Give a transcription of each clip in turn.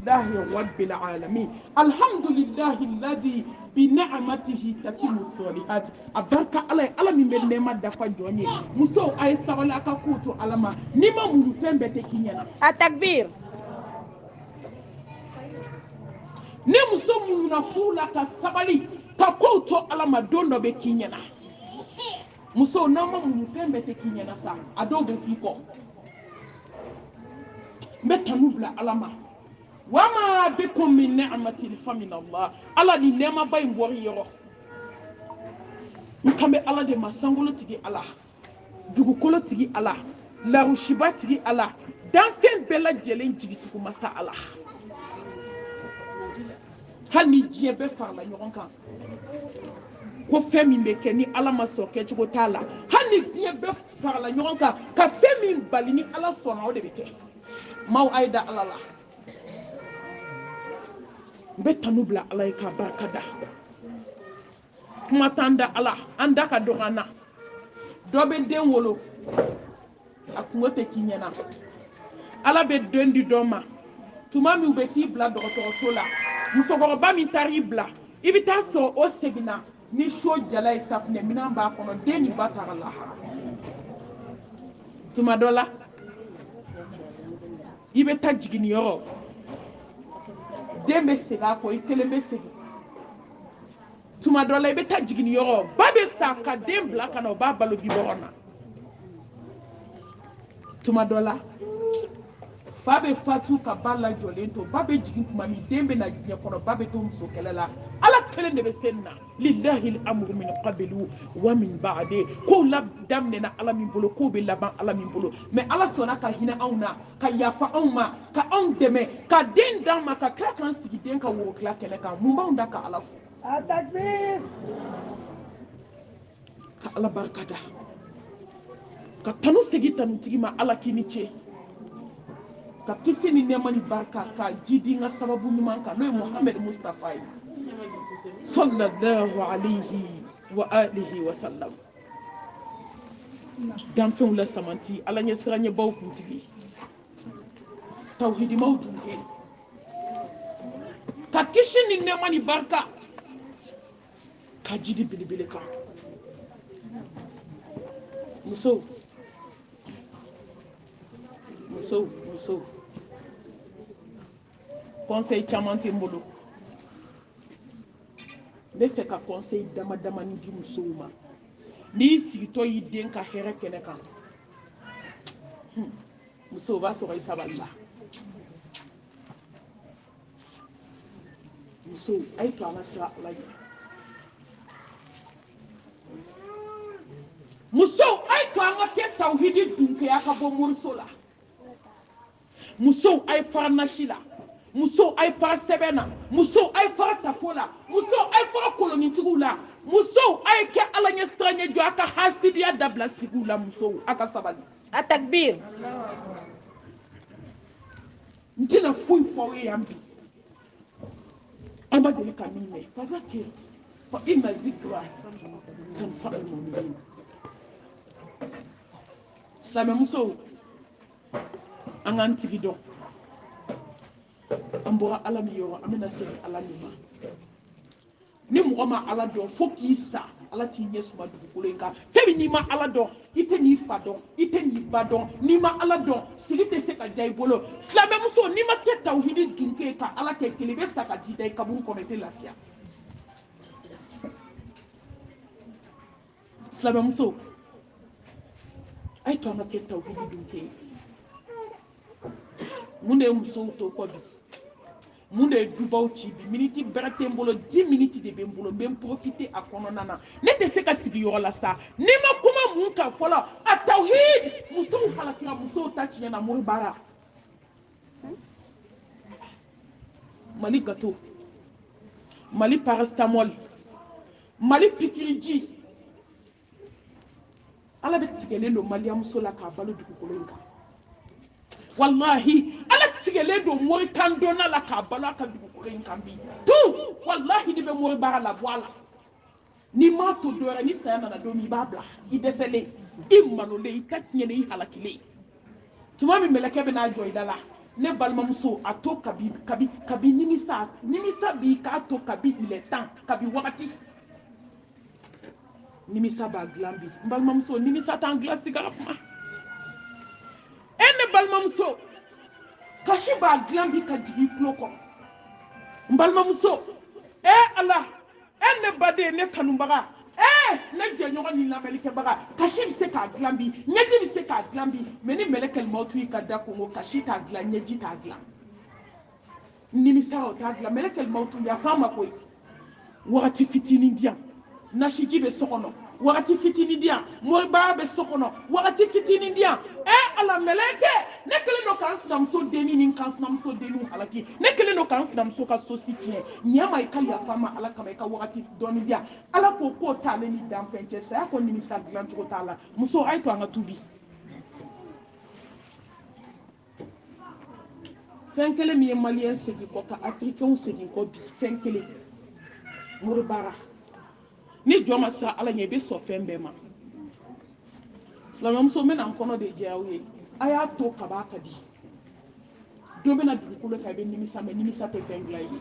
رب العالمين الحمد لله الذي بنعمته تتم الصالحات أبارك الله من بنعمة دفع جوني مسو أي سوالة كوتو علما نما مولفين بتكينينا التكبير ne muso mun na furu la ka sabali ka kow to ala ma don dɔ bɛ k'i ɲɛna muso n'an ma mun fɛn bɛɛ tɛ k'i ɲɛna sa a dɔw bɛ f'i kɔ n bɛ tanu bila ala ma wa ma bikum min ni'matin fa min Allah ala ni nɛɛmaba in bɔra yɔrɔ n kan bɛ ala de ma sankolo tigi ala dugukolo tigi ala larusiba tigi ala danfɛn bɛɛ lajɛlen jigitugu masa ala hali ni diɲɛ bɛɛ farala ɲɔgɔn kan ko fɛn min bɛ kɛ ni ala ma sɔn kɛcogo t'a la hali ni diɲɛ bɛɛ farala ɲɔgɔn kan ka fɛn min bali ni ala sɔnna o de bɛ kɛ maaw a ye da ala la n bɛ tanu bila ala ye k'a barika da kuma t'an da ala an da ka dɔgɔ an na dɔ bɛ den wolo a kungo tɛ k'i ɲɛna ala bɛ den di dɔ ma tuma min u bɛ t'i bila dɔgɔtɔrɔso la musokɔrɔba min taara i bila i bɛ taa sɔrɔ o seginna ni so jala ye safunɛ minɛn b'a kɔnɔ den ni ba taara lahara tuma dɔ la i bɛ taa jiginniyɔrɔ den bɛ segin a kɔ i kelen bɛ segin tuma dɔ la i bɛ taa jiginniyɔrɔ ba bɛ sa ka den bila ka na o b'a balo bibɔrɔn na tuma dɔ la fa bɛ fatu ka ba lajɔlen to ba bɛ jigin tuma min den bɛ na diɲɛ kɔnɔ ba bɛ to muso kɛlɛ la ala kelen de bɛ se nin na lillahi al-amru min qablu wa min ba'di kow la daminɛna ala min bolo kow bɛ laban ala min bolo mais ala sɔnna ka hinɛ anw na ka yafa anw ma ka anw dɛmɛ ka den d'an ma ka tila k'an sigi den ka woro tila kɛnɛ kan mun b'anw da ka ala fo التكبير ka ala barika da ka tanu segin tanutigi ma ala k'i ni ce ka kisi ni nɛɛma ni barika ka jidi n ka sababu ɲuman kan n'o ye Muhammed Mustafa ye sallallahu alayhi wa alihi wa sallam danfɛnw la samanti ala ɲɛ siranɲɛbaw kuntigi tawhidimaw dunke ka kisi ni nɛɛma ni barika ka jidi belebele kan muso conseil caman tɛ n bolo n bɛ fɛ ka conseil dama damani di musow ma n'i sigitɔ y'i den ka hɛrɛ kɛnɛ kan muso o b'a sɔrɔ i sabalila muso a ye to an ka sira ala ɲɛ muso a ye to an ka kɛ tawhidi dunkeya ka bɔ moriso la muso a ye fara nasi la muso a ye fara sɛbɛn na muso a ye fara tafo la muso a ye fara kolonitigiw la muso a ye kɛ ala ɲɛ siran ɲɛ jɔ a ka hasidiya dabila sigiw la muso a ka sabali التكبير n tɛna foyi fɔ aw ye yan bi an ma deli ka min mɛn fadakir fa inna zikra tanfa'ul mu'minin silamɛmusow an k'an tigi dɔn an bɔra ala min yɔrɔ an bɛna segin ala min ma ni mɔgɔ ma ala dɔn fo k'i sa ala t'i ɲɛ suma dugukolo in kan fɛn min n'i ma ala dɔn i tɛ n'i fa dɔn i tɛ n'i ba dɔn n'i ma ala dɔn sigi tɛ se ka ja i bolo silamɛmuso n'i ma kɛ tawhidi dunke ka ala kɛ kelen i bɛ sa ka ji da i kaburu kɔnɔ i tɛ lafiya silamɛmuso a ye to an ka kɛ tawhidi dunke ye mun de ye musow to kɔ bi mun de ye dubaw ci bi miniti bɛrɛ tɛ n bolo 10 minutes de bɛ n bolo n bɛ n profiter a kɔnɔna na ne tɛ se ka sigi yɔrɔ la sa n'i ma kuma mun kan fɔlɔ a tawhid musow halakira musow ta tiɲɛ na mori baara mali gâteau mali paracétamol mali pikiriji ala bɛ tigɛlen don maliyamuso la k'a balo dugukolo in kan wallahi ala tigɛlen don mori tan donna la k'a balo a ka dugukolo in kan bi tu wallahi ni bɛ mori baara la bɔ a la n'i m'a to dɔwɛrɛ ni saya nana don min i b'a bila i dɛsɛlen i malolen i ta tiɲɛlen i halakilen tuma min mɛlɛkɛ bɛ n'a jɔ i da la ne balimamuso a to kabi nimisa bi k'a to kabi il est temps kabi wagati nimisa b'a dilan bi n balimamuso nimisa t'an dilan sigara kuma ne balimamuso kasi b'a dilan bi ka jigin i tulo kɔnɔ n balimamuso ala ne baden ne kanubaga ne jɛɲɔgɔn ni lamɛnlikɛbaga kasi bɛ se k'a dilan bi ɲɛji bɛ se k'a dilan bi mɛ ni mɛlɛkɛl mawutu y'i ka da kongo kasi t'a dilan ɲɛji t'a dilan nimisa o t'a dilan mɛlɛkɛl mawutu yafa ma koyi wagati fitinin di yan nasiji bɛ so kɔnɔ wagati fitinin di yan moribaga bɛ so kɔnɔ wagati fitinin di yan ala mɛlɛkɛ ne kelen don k'an sinamuso denni ni k'an sinamuso denniw halaki ne kelen don k'an sinamuso ka so si tiɲɛ ɲɛ ma i ka yafa ma ala kama i ka wagati dɔɔni di yan ala ko k'o t'ale ni danfɛn cɛ saya ko nimisa dilan cogo t'a la muso a ye to an ka tubi fɛn kelen min ye maliyɛn segin kɔ ka afirikɛnw segin kɔ bi fɛn kelen moribaga ni jɔn ma siran ala ɲɛ i bɛ sɔn fɛn bɛɛ ma silamɛmuso n bɛna n kɔnɔ de jɛ aw ye a y'a to kaba ka di dɔ bɛna dugukolo kan i bɛ nimisa mɛ nimisa tɛ fɛn dilan ye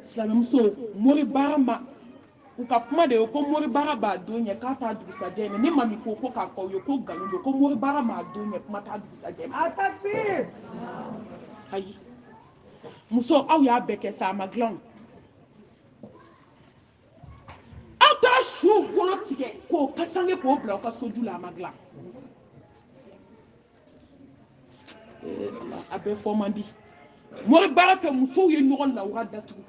silamɛmuso moribaga ma u ka kuma de ye ko moribaga b'a don ɲɛ k'a t'a dugusajɛ ye ne ma min ko k'a fɔ aw ye ko nkalon don ko moribaga m'a don ɲɛ kuma t'a dugusajɛ ma ayi muso aw y'a bɛɛ kɛ sa a ma dilan aw taara suw bolo tigɛ k'o kasange k'o bila aw ka soju la a ma dilan a bɛɛ fɔ man di moribaga fɛ musow ye ɲɔgɔn lawura datugu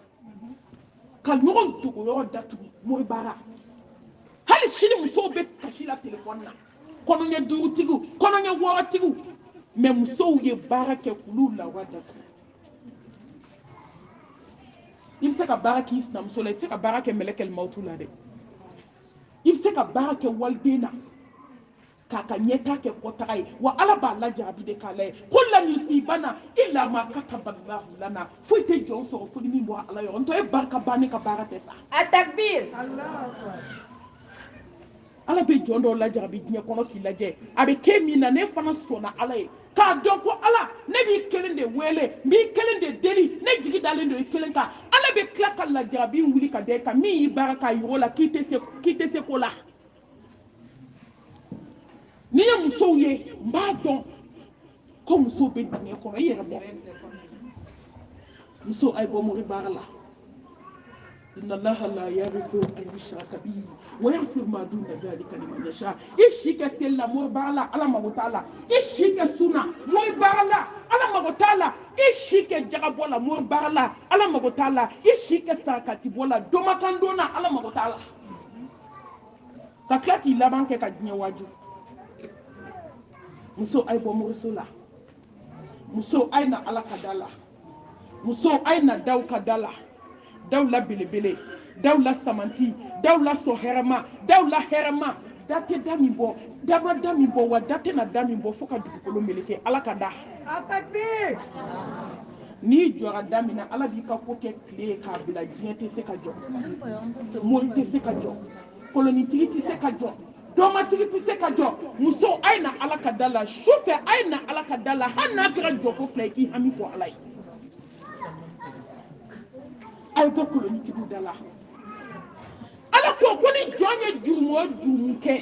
ka ɲɔgɔn dogo yɔrɔ datugu moribaga hali sini musow bɛ kasi la telefɔni na kɔnɔɲɛ duurutigiw kɔnɔɲɛ wɔɔrɔtigiw mɛ musow ye baara kɛ k'olu lawura datugu i bɛ se ka baara k'i sinamuso la i tɛ se ka baara kɛ mɛlɛkɛl mawutu la dɛ i bɛ se ka baara kɛ waliden na k'a ka ɲɛta kɛ kɔtaga ye wa ala b'a lajarabi de k'a lajɛ ko lan yusibana illa ma kataballahu lana foyi tɛ jɔn sɔrɔ fo ni min bɔra ala yɔrɔ ntɔ e barika ban ne ka baara tɛ sa a takbir ala bɛ jɔn dɔw lajarabi diɲɛ kɔnɔ k'i lajɛ a bɛ kɛ min na ne fana sɔnna ala ye k'a dɔn ko ala ne b'i kelen de wele n b'i kelen de deli ne jigi dalen don i kelen kan ala bɛ tila ka lajarabi wuli ka da i kan min y'i baara k'a yir'o la k'i tɛ se ko la n'i ye musow ye n b'a dɔn ko musow bɛ dingɛ kɔnɔ i yɛrɛ bɔ muso a ye bɔ moribaga la inna allaha la yaghfiru an yushraka bihi wa yaghfiru ma duna dhalika liman yasha i si kɛ seli la moribaga la ala mago t'a la i si kɛ sunna moribaga la ala mago t'a la i si kɛ jagabɔ la moribaga la ala mago t'a la i si kɛ sarakati bɔ la domakan na ala mago t'a la ka tila k'i laban kɛ ka diɲɛ waaju muso a ye bɔ moriso la muso a ye na ala ka da la muso a ye na daw ka da la daw la belebele daw la samanti daw la sɔhɛrɛma daw la hɛrɛma da tɛ da min bɔ da ma da min bɔ wa da tɛ na da min bɔ fo ka dugukolo meleke ala ka da n'i jɔra da min na ala b'i ka ko kɛ tile ye k'a bila diɲɛ tɛ se ka jɔ mori tɛ se ka jɔ kolonitigi tɛ se ka jɔ dɔmatigi tɛ se ka jɔ muso a ye na ala ka da la su fɛ a ye na ala ka da la hali n'a kɛra jɔko fila i k'i hami fɔ ala ye a ye bɔ kolonitigiw da la ala ko ko ni jɔn ye jurumu o jurumu kɛ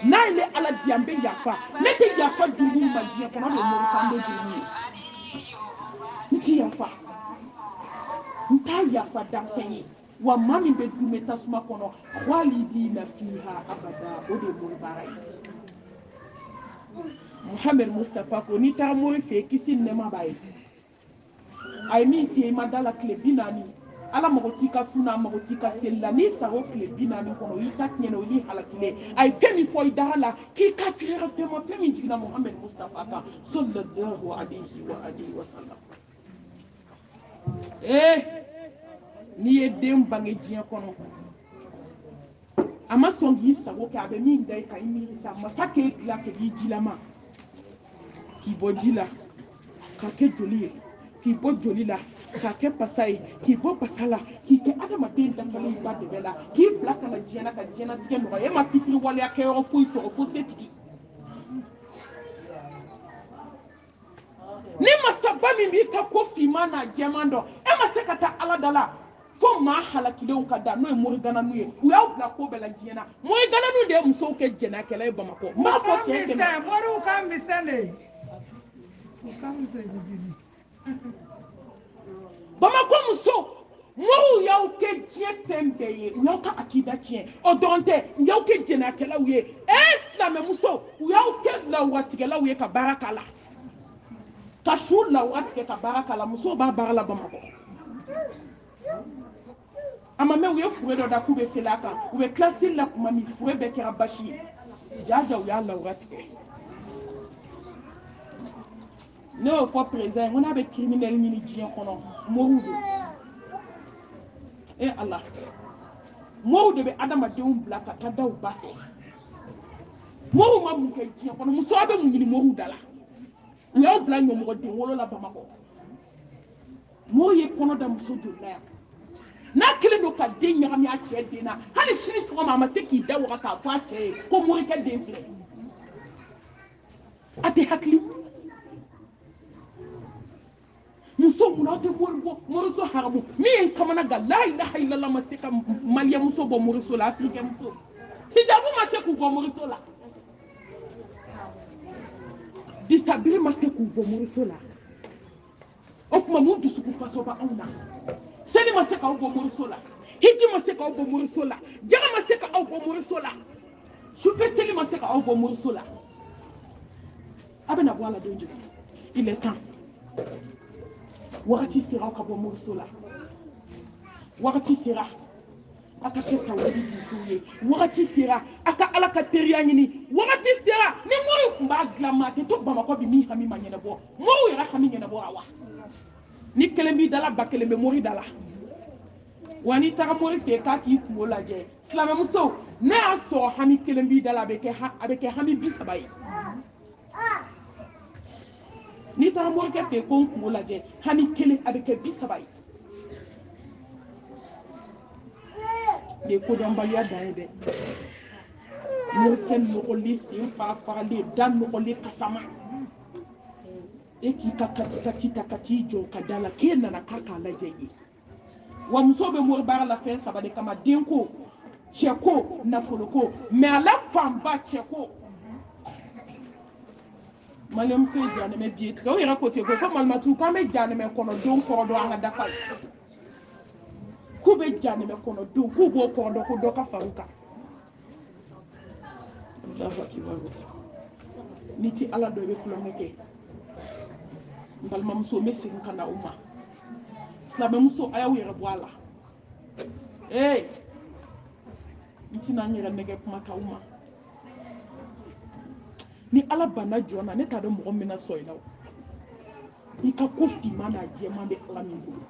n'a ye ala di an bɛ yafa ne tɛ yafa jurumu ma diɲɛ kɔnɔ de mori kan bɛ jurumu ye n ti yafa n t'a yafa danfɛn ye wa maa min bɛ dunbe tasuma kɔnɔ khalidina fiha abada o de ye mori baara ye muhammed mustafa ko n'i taara mori fɛ yen kisi ni nɛɛma b'a ye a ye min f'i ye i ma da la tile 40 ala mago t'i ka sunna mago t'i ka seli la n'i sara o tile 40 kɔnɔ i ta tiɲɛna o y'i halakilen a ye fɛn min fɔ i da la k'i ka fiyɛ fɛn ma fɛn min jiginna muhammed mustafa kan sallallahu alayhi wa sallam n'i ye den bange diɲɛ kɔnɔ a ma sɔn k'i sago kɛ a bɛ min da i kan i miiri sa masa k'e dilan kɛ k'i jilama k'i bɔ ji la k'a kɛ joli ye k'i bɔ joli la k'a kɛ pasa ye k'i bɔ pasa la k'i kɛ adamaden dafalen ba de bɛ la k'i bila ka na diɲɛ na ka diɲɛnatigɛ nɔgɔya e ma fitiri waleya kɛ yɔrɔ foyi sɔrɔ fo setigi ni masaba min bi ka ko fima na jɛman dɔ e ma se ka taa ala dala fo maa halakilenw ka da n'o ye morigananu ye u y'aw bila ko bɛɛ la diɲɛ na morigananu de ye musow kɛ jɛnɛkɛla ye bamakɔ n b'a fɔ tiɲɛ tɛ moriw ka misɛn de u ka misɛn bamakɔ muso moriw y'aw kɛ diɲɛ fɛn bɛɛ ye u y'aw ka akida tiɲɛ o dɔrɔn tɛ u y'aw kɛ jɛnɛkɛlaw ye silamɛ muso u y'aw kɛ lawuratigɛlaw ye ka baara k'a la ka su lawura tigɛ ka baara k'a la musow b'a baara la bamakɔ a ma mɛn u ye fure dɔ da k'u bɛ seli a kan u bɛ tila seli la tuma min fure bɛɛ kɛra basi ye jaja u y'a lawura tigɛ ne y'o fɔ perezan ye n ko n'a bɛ criminel ɲini diɲɛ kɔnɔ moriw don ala moriw de bɛ adamadenw bila ka taa da u ba fɛ moriw ma mun kɛ diɲɛ kɔnɔ muso bɛ mun ɲini moriw da la u y'aw bila ɲɔmɔgɔden wolo la bamakɔ moriw ye kɔnɔ da muso joli la yan n'a kelen don ka den ɲagami a cɛ den na hali sini sɔgɔma a ma se k'i da waga k'a fɔ a cɛ ye ko morikɛ den filɛ a tɛ hakili muso mun aw tɛ mori bɔ moriso haramu min ye n kamana gan la ilaha illallah ma se ka maliyɛn muso bɔ moriso la afirikɛn muso hijabu ma se k'u bɔ moriso la disabiri ma se k'u bɔ moriso la o tuma mun dusukun faso bɛ anw na seli ma se k'aw bɔ moriso la hiji ma se k'aw bɔ moriso la jaga ma se k'aw bɔ moriso la sufɛ seli ma se k'aw bɔ moriso la a bɛna bɔ a la don jumɛn il est temps wagati sera aw ka bɔ moriso la wagati sera a ka kɛ tawhidi juutigiw ye wagati sera a ka ala ka teriya ɲini wagati sera ni moriw tun b'a dilan maa tɛ to bamakɔ bi min hami ma ɲɛnabɔ moriw yɛrɛ hami ɲɛnabɔra wa ni kelen b'i dala ba kelen bɛ mori dala wa n'i taga mori fɛ yen k'a k'i kungo lajɛ silamɛmuso ne y'a sɔrɔ hami kelen b'i dala a bɛ kɛ hami 30 ye n'i taga morikɛ fɛ yen ko n kungo lajɛ hami kelen a bɛ kɛ 30 ye nin ye kodɔnbaliya dan ye dɛ morikɛ nɔgɔlen sen farafaralen da nɔgɔlen kasama e k'i ka kati ta ka t'i jɔ ka da la k'e nana k'a lajɛ ye wa muso bɛ mori baara la fɛn 3 de kama denko cɛko nafoloko mais a la fanba cɛko malimuso ye janɛmɛ biye tigɛ o yɛrɛ ko ten ko malimatu k'an bɛ janɛmɛ kɔnɔ don kɔrɔ dɔn an ka dafa la k'u bɛ janɛmɛ kɔnɔ don k'u b'o kɔrɔ dɔn ko dɔ ka far'u kan n'i ti ala dɔ i bɛ tulonkɛ kɛ n balimamuso n bɛ segin ka na o ma silamɛmuso a y'aw yɛrɛ bɔ a la n tɛna n yɛrɛ nɛgɛ kuma t'aw ma ni ala banna jɔn na ne t'a dɔn mɔgɔ min bɛna sɔn i la i ka ko finman n'a jɛman bɛ ala min bolo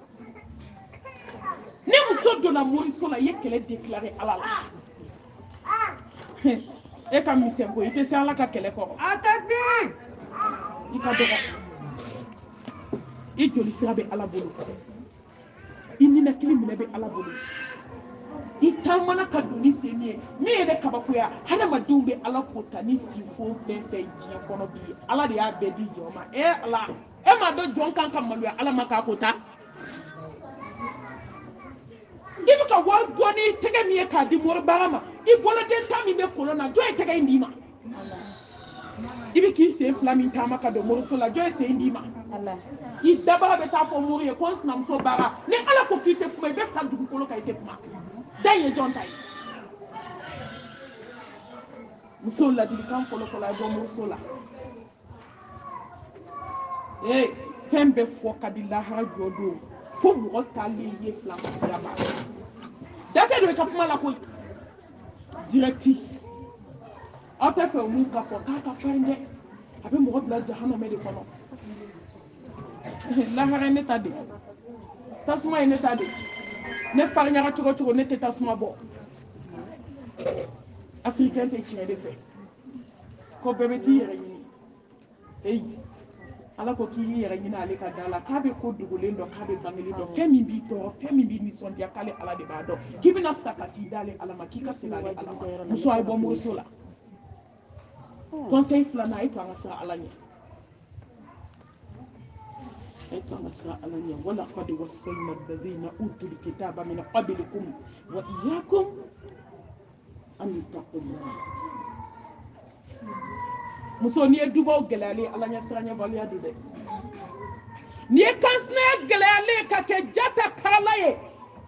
ni muso donna moriso la i ye kɛlɛ déclaré ala la e ka misɛn ko i tɛ se ala ka kɛlɛ kɔrɔ a takbir i ka dɔgɔ i joli sira bɛ ala bolo i ninakili minɛ bɛ ala bolo i taamana ka don ni sen ye min ye ne kabakoya hadamadenw bɛ ala kota ni sifo fɛn fɛn diɲɛ kɔnɔ bi ala de y'a bɛɛ di jɔn ma ala e m'a dɔn jɔn kan ka maloya ala ma k'a kota i bɛ ka wari bɔ ni tɛgɛ min ye k'a di moribaga ma i boloden ta min bɛ kolon na jɔn ye tɛgɛ in d'i ma i bɛ k'i sen 2 min taama ka don moriso la jɔn ye sen d'i ma i dabaga bɛ taa fɔ mori ye ko n sinamuso baga ni ala ko k'i tɛ kuma i bɛ sa dugukolo kan i tɛ kuma da ye jɔn ta ye musow ladilikan fɔlɔfɔlɔ a bɔ moriso la fɛn bɛɛ fɔ ka di lahara jɔ don fo mɔgɔ taalen ye filamakila ma datɛ don i ka kuma la koyi directi aw tɛ fɛ olu ka fɔ k'a ka farin dɛ a bɛ mɔgɔ bila jahanamɛ de kɔnɔ lahara ye ne ta de tasuma ye ne ta de ne fariɲaga cogo cogo ne tɛ tasuma bɔ afirikɛn tɛ tiɲɛ de fɛ ko bɛɛ bɛ t'i yɛrɛ ɲini ala ko k'i y'i yɛrɛ ɲini ale ka da la k'a bɛ ko dogolen dɔn k'a bɛ bangeli dɔn fɛn min b'i tɔɔrɔ fɛn min b'i nisɔndiya k'ale ala de b'a dɔn k'i bɛna sa ka t'i d'ale ala ma k'i ka segin ale ala ma muso a ye bɔ moriso la conseil 2nan a ye to an ka siran ala ɲɛ ولقد وصينا الذين أوتوا الكتاب من قبلكم وإياكم أن اتقوا الله muso ni dubaw gelale ala nya siranya baliya do de ni kansna gelale ka ke jata karalaye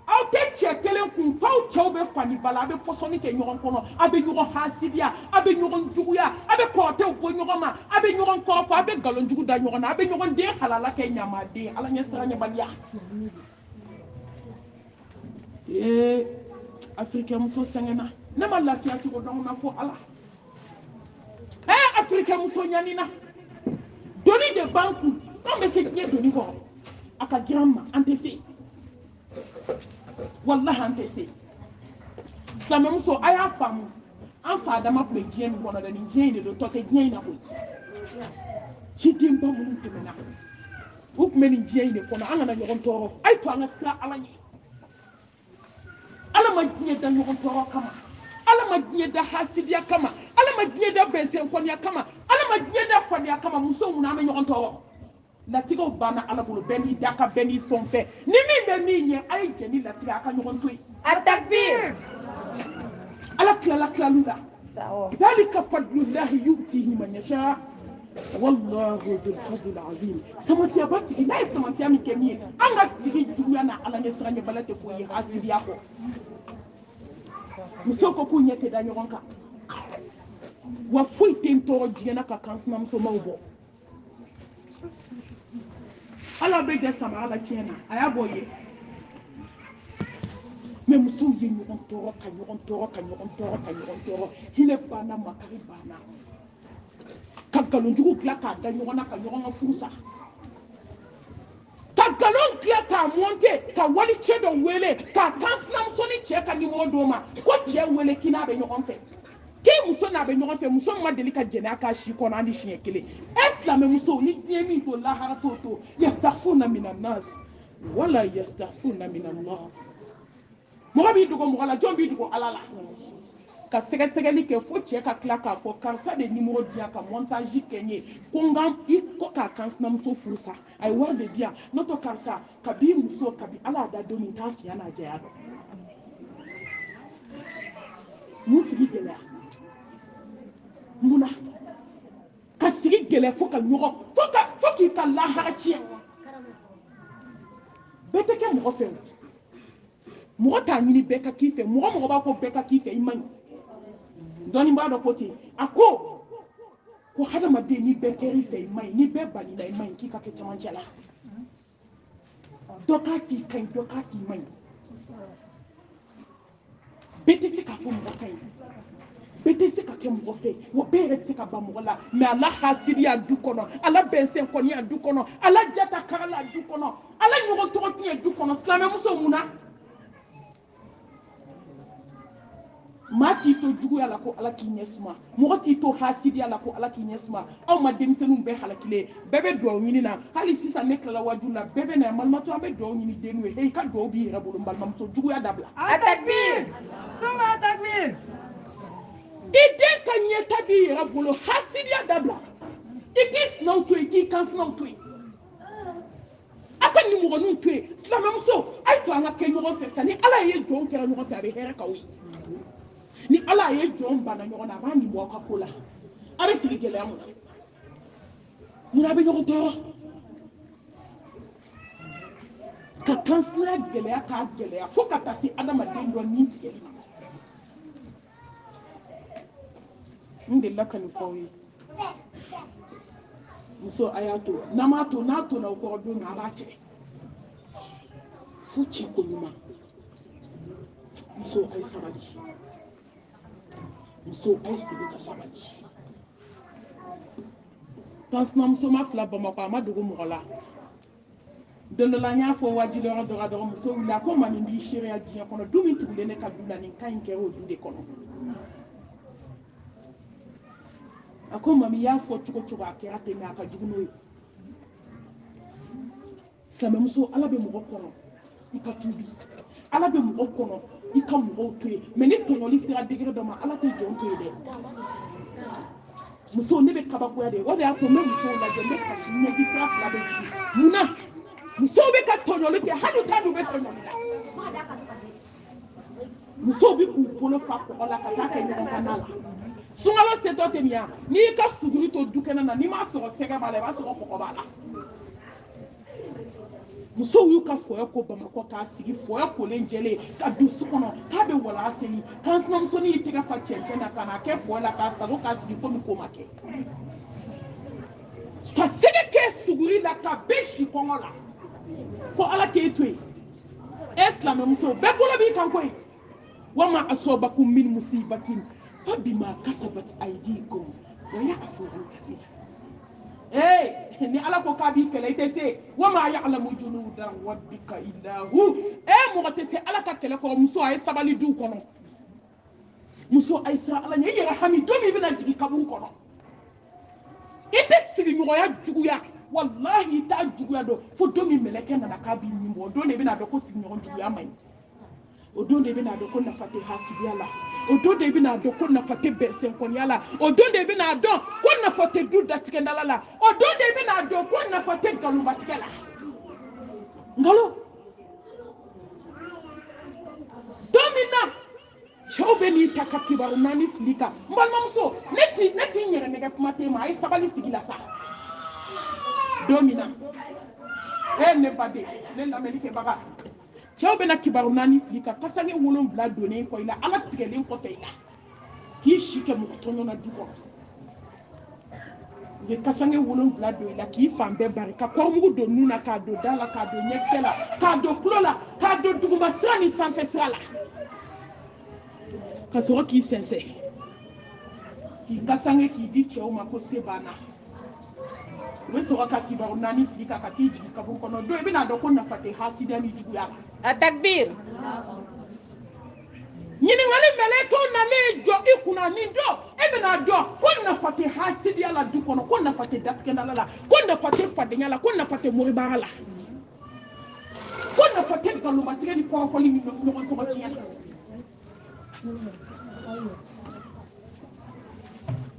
aw te che kelen kun faw chew be fani bala be posoni ke nyogon kono abe nyogon hasidia abe nyogon juguya abe kote bo nyogon ma abe nyogon ko fa abe galon jugu da nyogon abe nyogon de halala ke nyama de ala nya siranya baliya africain muso sangena na ma lafiya to don na fo ala africain muso nyanina doni de banku on be se nye doni ko aka grandma antese wallahi antese islam muso aya famu an fa dama ko jien ko na ni jien de to te jien na ko chitim ba mun temena u kuma ni jien de ko na an na nyogon toro ay to an sira ala ni ala ma jien da nyogon toro kama ala ma jien da hasidiya kama ala ma jien da bensen konya kama ala ma jien da fania kama muso mun na nyogon toro latigo bana ala bolo beni daka beni sonfe ni mi be mi nye ay jeni latiga aka nyogon toy atakbir ala klala klalula dalika fadlullahi yu'tihi man yasha wallahu dhul fadl azim samati abati na samati ami kemi anga sigi juya na ala ne sranye balate fo yi hasiri yako musoko ku nyete da nyogon ka wa fo tento jena ka kansna muso mawbo ala be je sama ala chena aya boye me muso ye nyogon toro hine bana makari bana ka galon jugu kla ka da nyogon ka nyogon fusa ka galon kla ka monte ka wali chedo wele ka kanslam soni che ka ni modoma ko che wele kina be nyogon fe ki muso na be nyogon fe muso ma deli ka jena ka shi ko na ndi shi ekele islam muso ni nyemi to la haratoto yastaghfuna minan nas wala yastaghfuna minan Allah mo bi dugo mo la jombi dugo alala ka sege segeli ke fo che ka kla ka fo karsa de numéro dia ka montage kenye kongam iko ka kansna muso furusa ay war de dia noto karsa ka bi muso ka bi ala da do ta fiya na jaya do musigi gele muna ka sigi gele fo ka nyogo fo ki ka la harachi bete ke mo fe mo ta nyini be ka kife mo ba ko be ka kife imani doni ba do koti ako ko hada madde ni be keri fe mai ni be bali na mai ki ka ke tamanjala doka fi kan doka fi mai bete se ka fo mo kai bete se ka ke mo fe wo bere se ka ba mo la mais ala hasidiya du kono ala bensen koni ya du kono ala jata karala du kono ala nyogo to ko du kono islam muso muna mati to jugu ala ko ala ki nyesuma moti to hasidi ala ko ala ki nyesuma aw ma demisenu be halakile bebe do nyini na hali sisa ne kala wajula bebe na malmato ambe do nyini denwe hey ka do bi rabulu malmato jugu ya dabla atakbir summa atakbir ide kanye tabi rabulu hasidi ya dabla ikis no to iki kans no to aka ni mo no to islam muso ay to anga ke nyogo fe sani ala ye jon kera nyogo fe abe here ka wi ni ala ye jon bana nyogo na ba ni mo ka kola abe sigi gele amu muna be nyogo to ka kansla gele ka gele fo ka tasi adama den do ni tigele ndella kan fawi muso ayato namato nato na ko do na abache fuchi ko nyuma muso ay sabali muso ay sigi sabali tansna muso ma fla ba mako amadugo mola de la nya fo wajile ro muso la ko mani bi shiri ajiya kono dumi tule ne kadula ni kan ke o dude kono ako mami ya fo chuko akera te na ka juguno yi sama muso ala be mo kono ikatubi ala be mo kono ikam mo to mais ni to li sira degré do ma ala te jon to de muso ne be kaba ko ya de o de ato me muso la de me ka shi ne bi sira la be muna muso bɛ ka tɔɲɔli kɛ hali u t'a dɔn u bɛ tɔɲɔli la muso bɛ k'u bolo fa kɔgɔ la ka taa kɛ ɲɔgɔn kan la sunkalo setɔ tɛ nin ya n'i y'i ka suguri to du kɛnɛ na n'i m'a sɔrɔ sɛgɛ b'a la i b'a sɔrɔ kɔgɔ b'a la musow y'u ka fɔyɔ ko bamakɔ k'a sigi fɔyɔ kolen jɛlen ka don su kɔnɔ k'a bɛ wala seli kan sinamusonin y'i tɛgɛ fa cɛncɛn na ka n'a kɛ fɔyɔ la k'a sago k'a sigi komi ko ma kɛ ka sɛgɛ kɛ suguri la ka bɛɛ si kɔngɔ la ko ala k'e to yen e silamɛmuso bɛɛ bolo b'i kan koyi wama asobakum min musibatin fa bima kasabat aydikum wa ya'fu an kathir ni ala ko k'a b'i kɛlɛ i tɛ se wama ya'lamu junuda rabbika illa hu mɔgɔ tɛ se ala ka kɛlɛ kɔrɔ muso a ye sabali du kɔnɔ muso a ye siran ala ɲɛ i yɛrɛ hami don min i bɛna jigin kaburu kɔnɔ i tɛ sigiɲɔgɔnya juguya wallahi i t'a juguya dɔn fo don min mɛlɛkɛ nana k'a b'i nin bɔ o don de i bɛna dɔn ko sigiɲɔgɔn juguya man ɲi o don de i bɛna dɔn ko nafa tɛ hasidiya la o don de i bɛna dɔn ko nafa tɛ bɛnsɛnkɔniya la o don de i bɛna dɔn ko nafa tɛ du datigɛdala la o don de i bɛna dɔn ko nafa tɛ nkalonbatigɛ la nkalon don min na cɛw bɛ n'i ta ka kibaru naani fili kan n balimamuso ne t'i yɛrɛ nɛgɛ kuma tɛ ma a ye sabali sigi la sa don min na ne baden ne lamɛnnikɛbaga cɛw bɛna kibaru naani fili kan kasange 7 donnen kɔ i la ala tigɛlen kɔfɛ i la k'i si kɛ mɔgɔ tɔɲɔ na du kɔnɔ u ye kasange 7 don i la k'i fan bɛɛ bari ka kɔrɔmugu don nun na k'a don da la k'a don ɲɛkisɛ la k'a don tulo la k'a don duguma sira ni sanfɛ sira la ka sɔrɔ k'i sɛnsɛn k'i kasange k'i di cɛw ma ko se banna u bɛ sɔrɔ ka kibaru naani fili kan ka k'i jigin kaburu kɔnɔ don i bɛna dɔn ko nafa tɛ hasidiya ni juguya la a takbir ɲininkali mɛlɛkɛw nalen jɔ i kunna nin don e bɛna dɔn ko nafa tɛ hasidiya la du kɔnɔ ko nafa tɛ datigɛdala la ko nafa tɛ fadenya la ko nafa tɛ moribaga la ko nafa tɛ nkalonbatigɛ ni kɔrɔfɔli ni ɲɔgɔn tɔgɔ tiɲɛ la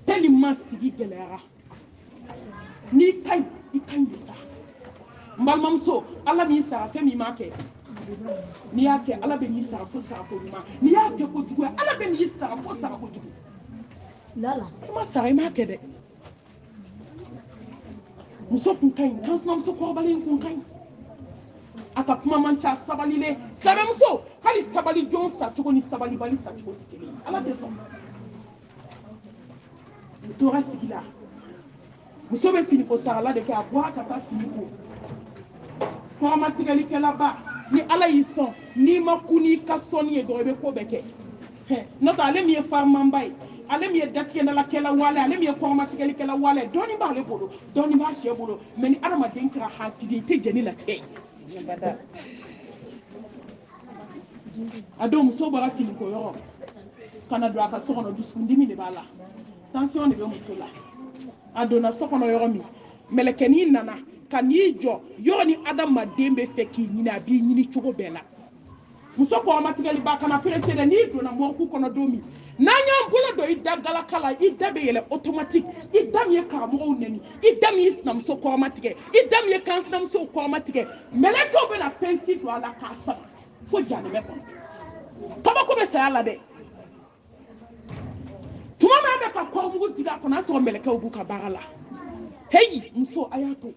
tellement sigi gɛlɛyara n'i ka ɲi i ka ɲi de sa n balimamuso ala min sara fɛn min m'a kɛ n'i y'a kɛ ala bɛ n'i sara fo sarako ɲuman n'i y'a kɛ kojugu ye ala bɛ n'i sara fo sarako jugu i ma sara i m'a kɛ dɛ muso kun ka ɲi kan sinamuso kɔrɔbalen kun ka ɲi a ka kuma man ca sabalilen silamɛmuso hali sabali jɔn sacogo ni sabalibali sacogo tɛ kelen ye ala tɛ sɔn u tora sigi la muso bɛ finiko sarala de kɛ a bɔra ka taa fini ko kɔrɔmatigɛlikɛlaba ni ala y'i sɔn n'i ma ku n'i ka sɔnni ye dɔrɔn i bɛ ko bɛɛ kɛ n'o tɛ ale min ye farimanba ye ale min ye datigɛdalakɛla wale ale min ye kɔrɔmatigɛlikɛla wale dɔɔni b'ale bolo dɔɔni b'a cɛ bolo mɛ ni adamaden kɛra hasidi i tɛ jɛ ni latigɛ ye a don muso bɔra finiko yɔrɔ ka na don a ka so kɔnɔ dusukundimi de b'a la tension de bɛ muso la a donna so kɔnɔ yɔrɔ min mɛlɛkɛnin nana ka n'i jɔ yɔrɔ ni adamaden bɛ fɛ k'i ɲini a b'i ɲini cogo bɛɛ la muso kɔrɔmatigɛliba kana perese dɛ n'i donna mɔriku kɔnɔ don min n'an y'an bolo don i da galaka la i da bɛ yɛlɛ automatique i da min ye karamɔgɔw nɛni i da min ye sinamuso kɔrɔmatigɛ i da min ye kan sinamusow kɔrɔmatigɛ mɛlɛkɛw bɛna pensi don a la k'a sama fo janɛmɛ kɔnɔ kabako bɛ saya la dɛ tuma min an bɛ ka kɔrɔmugu digi a kɔnɔ a sɔrɔ mɛlɛkɛw b'u ka baara la heyi muso a y'a to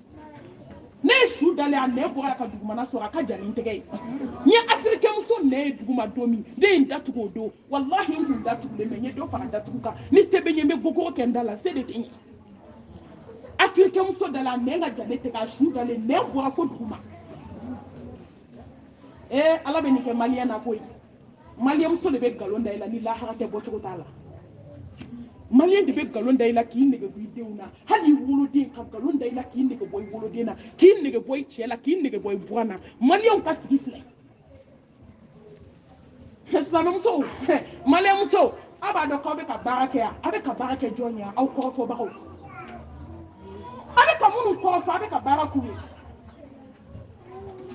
ne ye su dalen a nɛ bɔra ka dugumana sɔrɔ a ka jan ni n tɛgɛ ye n ye afirikɛmuso nɛ ye duguma don min ne ye n datugu o don walahi n kun datugulen mɛ n ye dɔ fara datugu kan ni se bɛ n ye n bɛ gogoro kɛ n da la se de tɛ n ye afirikɛmuso dalen a nɛ ka jan ne tɛgɛ a su dalen nɛ bɔra fo duguma ala bɛ nin kɛ maliyɛn na koyi maliyɛnmuso de bɛ nkalon da i la ni lahara tɛ bɔcogo t'a la maliyɛn de bɛ nkalon da i la k'i nege bɔ i denw na hali i woloden ka nkalon da i la k'i nege bɔ i woloden na k'i nege bɔ i cɛ la k'i nege bɔ i buran na maliyɛnw ka sigi filɛ silamɛmusow maliyɛnmusow a b'a dɔn k'aw bɛ ka baara kɛ yan a bɛ ka baara kɛ jɔn ye aw kɔrɔfɔbagaw a bɛ ka minnu kɔrɔfɔ a bɛ ka baara k'u ye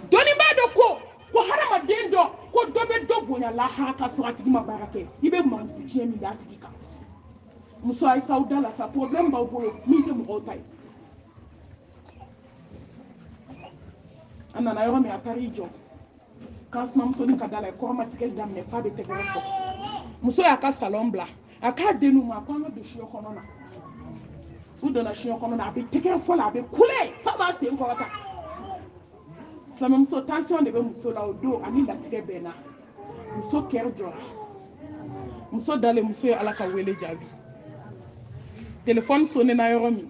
dɔnni b'a dɔn ko hadamaden dɔ ko dɔ bɛ dɔ bonya lahara ka sɔrɔ a tigi ma baara kɛ i bɛ mankutu tiɲɛ min d'a tigi kan muso ayisa aw da la sa problème b'aw bolo min tɛ mɔgɔw ta ye anana yɔrɔ min a taara i jɔ kan sinamusonin ka da la kɔrɔma tigɛli daminɛ f'a bɛ tɛgɛrɛ fɔ muso y'a ka salon bila a k'a denninw ma ko an ka don siɲɛ kɔnɔ na u donna siɲɛ kɔnɔ na a bɛ tɛgɛrɛ fɔ la a bɛ kule f'a b'a sen kɔrɔta silamɛmuso tension de bɛ muso la o don ani latigɛ bɛnna muso kɛrɛ jɔra muso dalen muso ye ala ka wele jaabi téléphone sonnena yɔrɔ min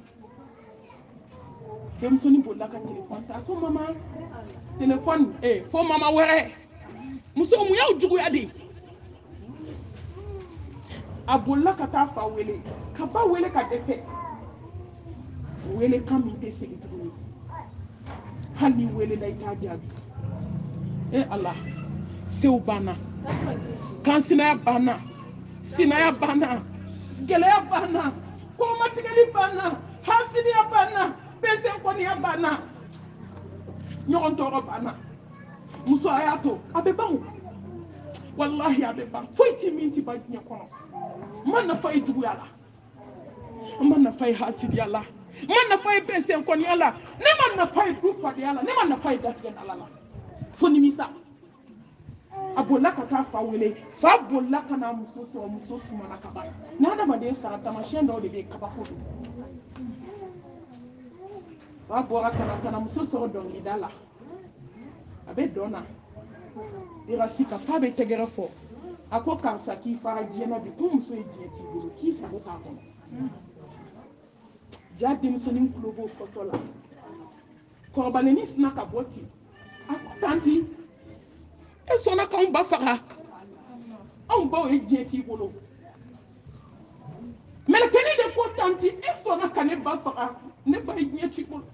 denmusonin bolila ka téléphone ta ko mama téléphone fo mama wɛrɛ muso mun y'aw juguya de a bolila ka taa fa wele ka ba wele ka dɛsɛ wele kan min tɛ segin tuguni hali ni welela i t'a jaabi ala sew banna kansinaya banna sinaya banna gɛlɛya banna kɔmatigɛli banna hasidiya banna bɛnsɛnkɔniya banna ɲɔgɔn tɔɔrɔ banna muso a y'a to a bɛ ban wallahi a bɛ ban foyi ti min ti ban diɲɛ kɔnɔ n ma nafa ye juguya la n ma nafa ye hasidiya la n ma nafa ye bɛnsɛnkɔniya la ne ma nafa ye du fadenya la ne ma nafa ye datigɛ ala la fo nimisa a bolila ka taa fa wele fa bolila ka na muso sɔrɔ muso sumana ka ban ni adamaden sara tamasiyɛn dɔw de bɛ yen kabako don fa bɔra ka na muso sɔrɔ dɔnkilida la a bɛ dɔn na irasi ka fa bɛ tɛgɛrɛ fɔ a ko karisa k'i fara diɲɛ na bi ko muso ye diɲɛ t'i bolo k'i sago t'a kɔnɔ ja denmisɛnnin tulo b'o fɔtɔ la kɔrɔbalennin sina ka bɔ ten a ko tanti e sɔnna k'anw ba faga anw baw ye diɲɛ t'i bolo mɛlɛkɛnin de ko tanti e sɔnna ka ne ba faga ne ba ye diɲɛ t'i bolo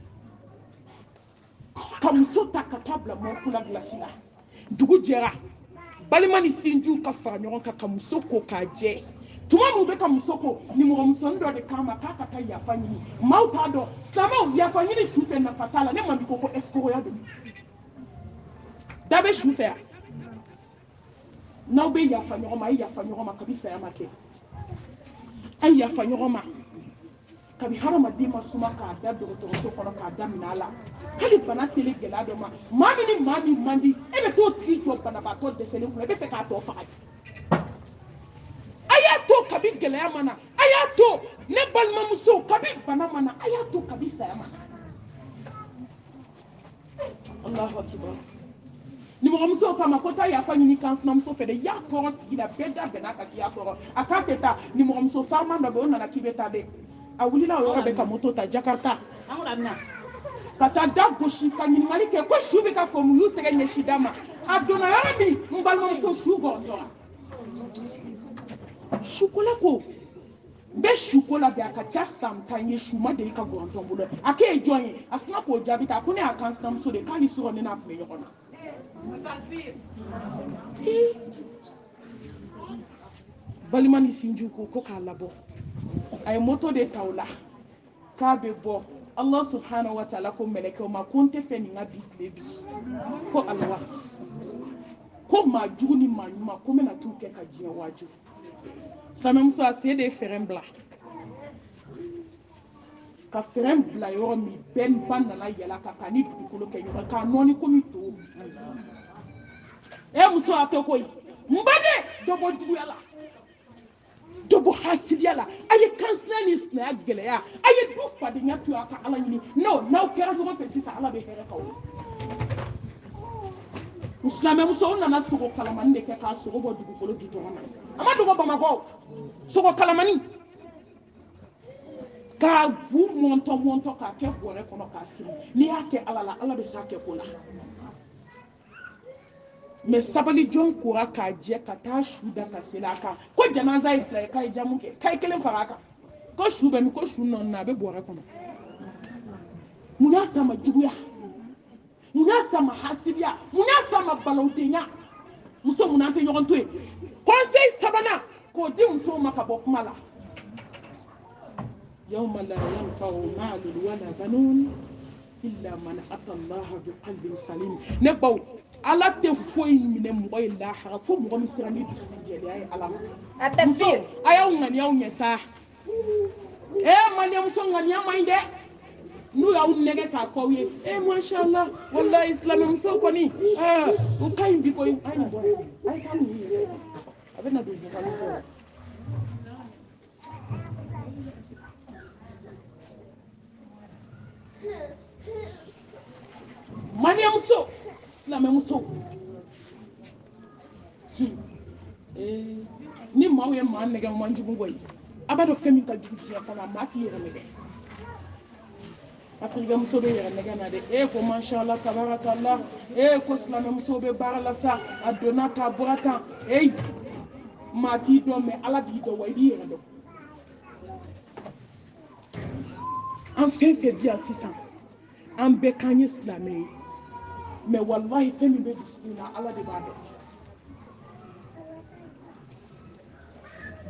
ka muso ta ka taa bila mɔriku la gilasi la dugu jɛra balima ni sinjiw ka fara ɲɔgɔn kan ka muso ko k'a jɛ tuma min bɛ ka muso ko nimɔgɔmusonin dɔ de k'a ma k'a ka taa yafa ɲini maaw t'a dɔn silamɛw yafa ɲini su fɛ nafa t'a la ne mami ko esikoya don da bɛ su fɛ yan n'aw bɛ yafa ɲɔgɔn ma a ye yafa ɲɔgɔn ma kabi saya ma kɛ a ye yafa ɲɔgɔn ma kabi hadamaden ma suma k'a da dɔgɔtɔrɔso kɔnɔ k'a da minɛ a la hali bana selen gɛlɛya dɔ ma maa min ni maa min man di e bɛ t'o tigi jɔ banabaatɔ dɛsɛlen kunna e bɛ fɛ k'a tɔ faga a y'a to kabi gɛlɛya ma na a y'a to ne balimamuso kabi bana ma na a y'a to kabi saya ma na Allahu akibar nimɔgɔmuso k'a ma ko taa yafa ɲini kan sinamuso fɛ dɛ y'a tɔɔrɔ sigi la bɛɛ da bɛnna kan k'i y'a tɔɔrɔ a k'a tɛ taa nimɔgɔmuso fariman dɔ bɛ o nana k'i bɛ taa dɛ a wulila o yɔrɔ bɛ ka moto ta jakarta ka taa da gosi ka ɲininkali kɛ ko su bɛ ka ko mun y'u tɛgɛ ɲɛsin d'a ma a donna yɔrɔ min n balimamuso su gɔrɔntɔra sukola ko n bɛ suko la bi a ka ca san 10 ye su ma deli ka gɔrɔntɔ n bolo a k'e ye jɔn ye a sina k'o jaabi ta ko ne y'a kan sinamuso de k'ale sɔrɔ ne n'a tun bɛ ɲɔgɔn na balima ni sinjiw ko k'a labɔ a ye moto de ta o la k'a bɛ bɔ Allah subhanahu wa ta'ala ko mɛlɛkɛw ma ko n tɛ fɛ nin ka bi tile bi ko alwaqt ko maa jugu ni maa ɲuman ko n bɛna t'u kɛ ka diɲɛ waaju silamɛmuso a se de ye fɛrɛn bila ka fɛrɛn bila yɔrɔ min bɛɛ ba nana yɛlɛ ka taa ni dugukolo kɛ ɲɔgɔn k'a nɔɔni komi to muso a to koyi n ba de dɔ bɔ juguya la dɔ bɔ hasidiya la a ye kansinaya ni sinaya gɛlɛya a ye du fadenya to a ka ala ɲini n'aw kɛra ɲɔgɔn fɛ sisan ala bɛ hɛrɛ k'aw ye silamɛmusow nana sogo kalamani de kɛ k'a sogo bɔ dugukolo di ɲɔgɔn na a ma dogo bamakɔ sogo kalamani k'a bu mɔntɔ k'a kɛ bɔrɛ kɔnɔ k'a siri n'i y'a kɛ ala la ala bɛ se a kɛ ko la mais sabali jɔn kora k'a jɛ ka taa su da ka seli a kan ko janaza ye 2 ye k'a ye jamu kɛ k'a ye 1 fara a kan ko su bɛ min ko su nɔɔni na a bɛ bɔrɛ kɔnɔ mun y'a s'a ma juguya mun y'a s'a ma hasidiya mun y'a s'a ma balawdenya muso mun an tɛ ɲɔgɔn to yen conseil 3nan k'o di musow ma ka bɔ kuma la yawma la yanfa'u malun wala banun illa man ata Allah bi qalbin salim ne baw ala tɛ foyi minɛ mɔgɔ ye lahara fo mɔgɔ min sera ni dusu jɛlenya ye ala ma muso a y'aw ŋaniya aw ɲɛ sa maliyamuso ŋaniya man ɲi dɛ n'u y'aw nɛgɛ k'a fɔ aw ye mashallah wallahi silamɛmuso kɔni u ka ɲi bi koyi a ye nin bɔ yan a ye taa nin ye a bɛ na don jokali kɔrɔ maniyamuso silamɛmuso ni maaw ye maa nɛgɛ man jugu koyi a b'a dɔn fɛn min ka jugu diɲɛ kɔnɔ a maa t'i yɛrɛ nɛgɛ afrikɛmuso bɛ yɛrɛ nɛgɛ na dɛ ko mashallah tabarakallah ko silamɛmuso bɛ baara la sa a donna ta a bɔra tan maa t'i dɔn mɛ ala b'i dɔn wa i b'i yɛrɛ dɔn an fɛn fɛn bi yan sisan an bɛɛ k'an ye silamɛ ye mɛ wallahi fɛn min bɛ dusukun na ala de b'a dɔn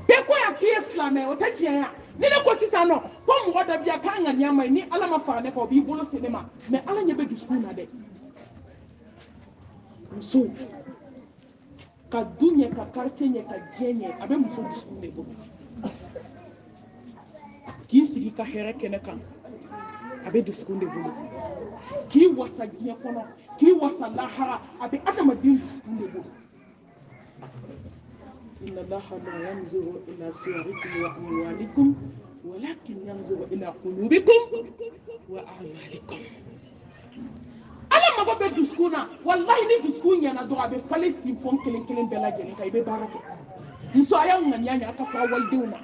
bɛɛ ko yan k'i ye silamɛ o tɛ tiɲɛ ya ni ne ko sisan nɔ ko mɔgɔ dɔ bɛ yan k'a ŋaniya ma ɲi ni ala ma fara ne kan o b'i bolo se ne ma mɛ ala ɲɛ bɛ dusukun na dɛ muso ka du ɲɛ ka quartier ɲɛ ka diɲɛ ɲɛ a bɛ muso dusukun de bolo k'i sigi ka hɛrɛ kɛnɛ kan a bɛ dusukun de bolo k'i wasa diɲɛ kɔnɔ k'i wasa lahara a bɛ adamaden dusukun de bolo inna allaha la yanzuru ila suwarikum wa amwalikum walakin yanzuru ila qulubikum wa a'malikum ala mago bɛ dusukun na wallahi ni dusukun ɲɛna dɔrɔn a bɛ falen sinfɔn kelen kelen bɛɛ lajɛlen kan i bɛ baara kɛ muso a y'aw ŋaniya ɲɛ a ka fara walidenw na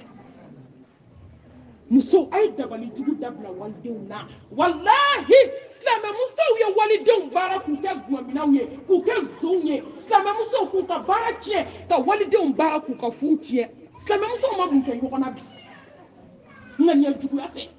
muso a ye dabali jugu dabila walidenw na wallahi silamɛmusow ye walidenw baara k'u kɛ gulɔminaw ye k'u kɛ zonw ye silamɛmusow k'u ka baara tiɲɛ ka walidenw baara k'u ka furu tiɲɛ silamɛmusow ma mun kɛ ɲɔgɔn na bi ŋaniya juguya fɛ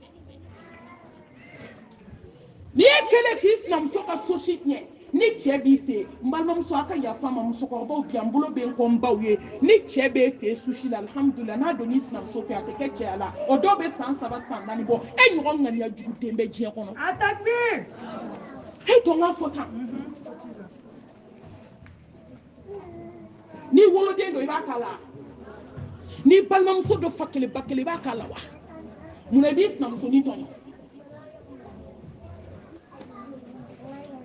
n'i ye kelen k'i sinamuso ka so si tiɲɛ ni cɛ b'i fɛ yen n balimamuso a ka yafa ma musokɔrɔbaw bi yan n bolo bɛ n kɔ n baw ye ni cɛ b'e fɛ yen susi la alhamdulilah n'a donn'i sinamuso fɛ a tɛ kɛ cɛya la o dɔw bɛ san 3 san 4 bɔ e ɲɔgɔn ŋaniya jugu den bɛ diɲɛ kɔnɔ a takbir e to n k'a fɔ tan n'i woloden don i b'a k'a la n'i balimamuso dɔ fa kelen ba kelen i b'a k'a la wa munna i b'i sinamusonin tɔɲɔ